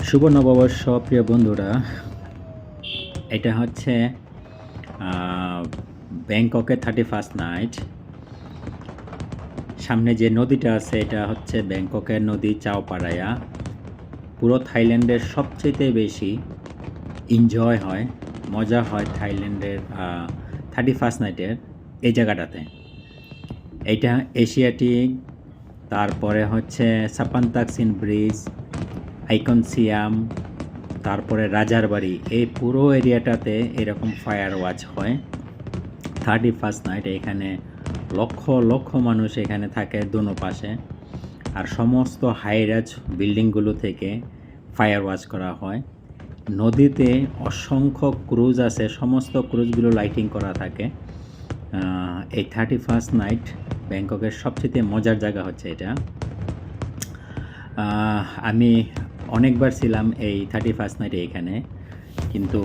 শুভ নববর্ষ প্রিয় বন্ধুরা। এটা হচ্ছে ব্যাংককের 31st নাইট। সামনে যে নদীটা আছে এটা হচ্ছে ব্যাংককের নদী চাও পারায়া। পুরো থাইল্যান্ডের সবচেয়ে বেশি এনজয় হয়, মজা হয় থাইল্যান্ডের 31st নাইটের এই জায়গাটাতে। এইটা এশিয়াটিক, তারপরে হচ্ছে সাপান্তাকসিন ব্রিজ, আইকন সিয়াম, তারপরে রাজার বাড়ি, এই পুরো এরিয়াটাতে এরকম ফায়ার ওয়াচ হয় 31st নাইট। এখানে লক্ষ লক্ষ মানুষ এখানে থাকে দোনো পাশে, আর সমস্ত হাইরাজ বিল্ডিংগুলো থেকে ফায়ার ওয়াচ করা হয়। নদীতে অসংখ্য ক্রুজ আছে, সমস্ত ক্রুজগুলো লাইটিং করা থাকে। এই 31st নাইট ব্যাংককের সবচেয়ে মজার জায়গা হচ্ছে এটা। আমি অনেকবার ছিলাম এই 31st নাইটে এখানে, কিন্তু